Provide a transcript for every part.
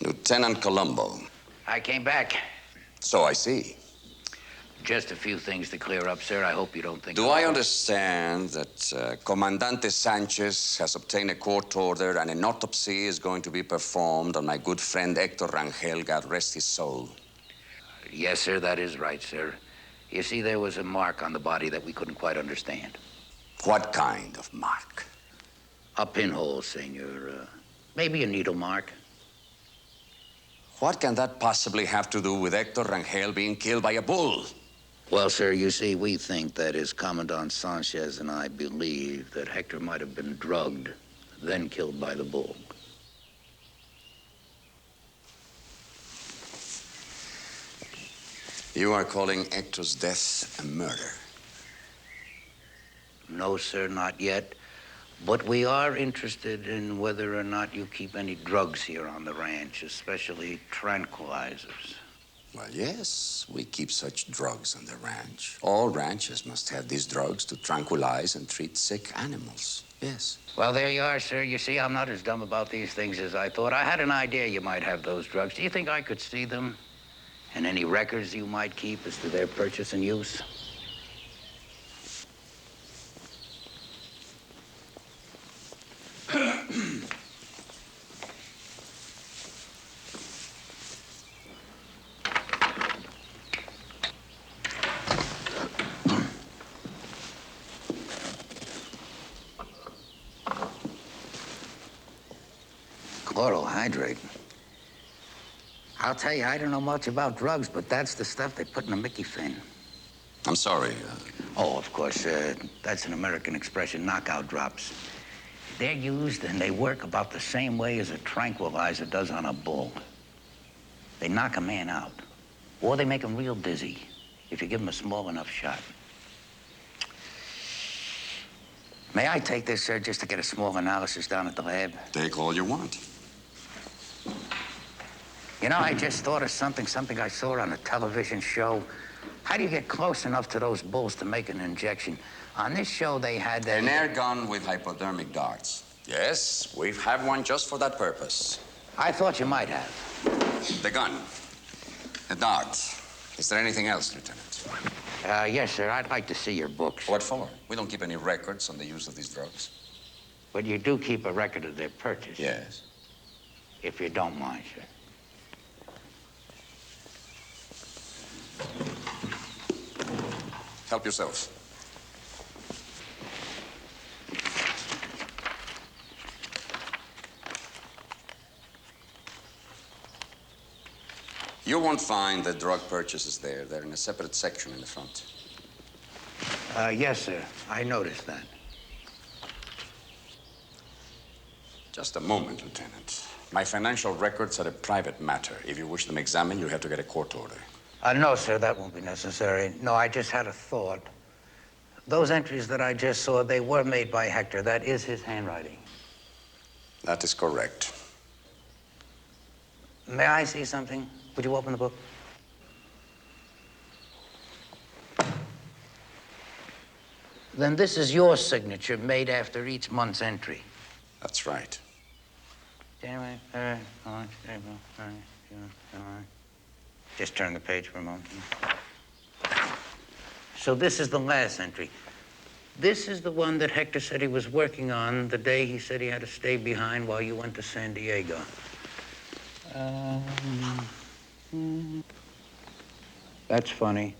Lieutenant Columbo. I came back. So I see. Just a few things to clear up, sir. I hope you don't think... Do I understand that Comandante Sanchez has obtained a court order and an autopsy is going to be performed on my good friend Hector Rangel, God rest his soul? Yes, sir, that is right, sir. You see, there was a mark on the body that we couldn't quite understand. What kind of mark? A pinhole, senor. Maybe a needle mark. What can that possibly have to do with Hector Rangel being killed by a bull? Well, sir, you see, we think that as Commandant Sanchez and I believe that Hector might have been drugged, then killed by the bull. You are calling Hector's death a murder? No, sir, not yet. But we are interested in whether or not you keep any drugs here on the ranch, especially tranquilizers. Well, yes, we keep such drugs on the ranch. All ranches must have these drugs to tranquilize and treat sick animals. Yes. Well, there you are, sir. You see, I'm not as dumb about these things as I thought. I had an idea you might have those drugs. Do you think I could see them? And any records you might keep as to their purchase and use? Chlorohydrate. I'll tell you, I don't know much about drugs, but that's the stuff they put in a Mickey fin. I'm sorry. Oh, of course, that's an American expression, knockout drops. They're used and they work about the same way as a tranquilizer does on a bull. They knock a man out, or they make him real dizzy if you give him a small enough shot. May I take this, sir, just to get a small analysis down at the lab? Take all you want. You know, I just thought of something I saw on a television show. How do you get close enough to those bulls to make an injection? On this show, they had an air gun with hypodermic darts. Yes, we have one just for that purpose. I thought you might have. The gun, the darts. Is there anything else, Lieutenant? Yes, sir. I'd like to see your books. What for? We don't keep any records on the use of these drugs. But you do keep a record of their purchase? Yes. If you don't mind, sir. Help yourselves. You won't find the drug purchases there. They're in a separate section in the front. Yes, sir. I noticed that. Just a moment, Lieutenant. My financial records are a private matter. If you wish them examined, you'll have to get a court order. No, sir, that won't be necessary. No, I just had a thought. Those entries that I just saw, they were made by Hector. That is his handwriting. That is correct. May I see something? Would you open the book? Then this is your signature made after each month's entry. That's right. January, February, March, April, May, June, July. Just turn the page for a moment. So this is the last entry. This is the one that Hector said he was working on the day he said he had to stay behind while you went to San Diego. That's funny.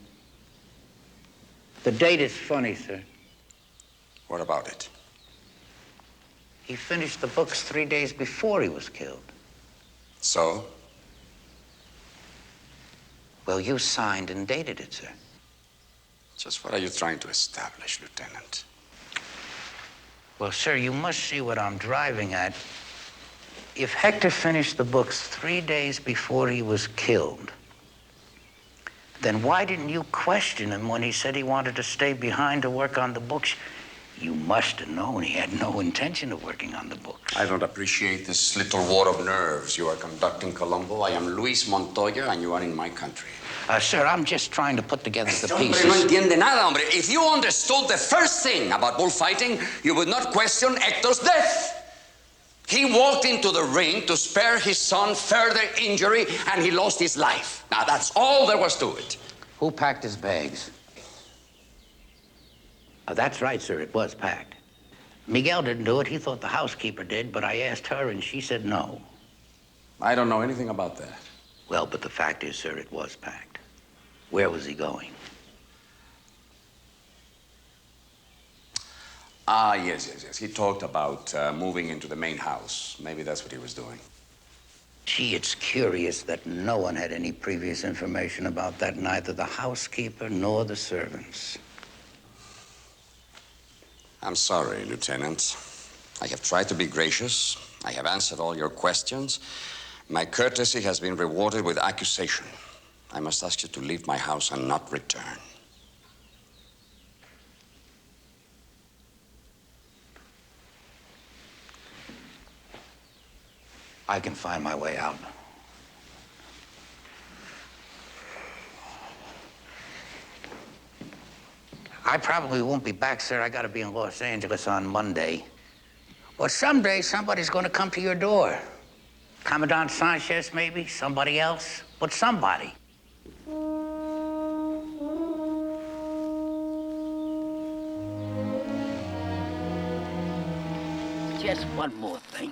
The date is funny, sir. What about it? He finished the books 3 days before he was killed. So? Well, you signed and dated it, sir. Just what are you trying to establish, Lieutenant? Well, sir, you must see what I'm driving at. If Hector finished the books 3 days before he was killed, then why didn't you question him when he said he wanted to stay behind to work on the books? You must have known he had no intention of working on the books. I don't appreciate this little war of nerves you are conducting, Columbo. I am Luis Montoya, and you are in my country. Sir, I'm just trying to put together the pieces. Hombre, no entiende nada, hombre. If you understood the first thing about bullfighting, you would not question Hector's death. He walked into the ring to spare his son further injury, and he lost his life. Now, that's all there was to it. Who packed his bags? Oh, that's right, sir. It was packed. Miguel didn't do it. He thought the housekeeper did, but I asked her, and she said no. I don't know anything about that. Well, but the fact is, sir, it was packed. Where was he going? Ah, yes. He talked about moving into the main house. Maybe that's what he was doing. Gee, it's curious that no one had any previous information about that, neither the housekeeper nor the servants. I'm sorry, Lieutenant. I have tried to be gracious. I have answered all your questions. My courtesy has been rewarded with accusation. I must ask you to leave my house and not return. I can find my way out. I probably won't be back, sir. I gotta be in Los Angeles on Monday. But someday, somebody's gonna come to your door. Commandant Sanchez, maybe? Somebody else? But somebody. Just one more thing.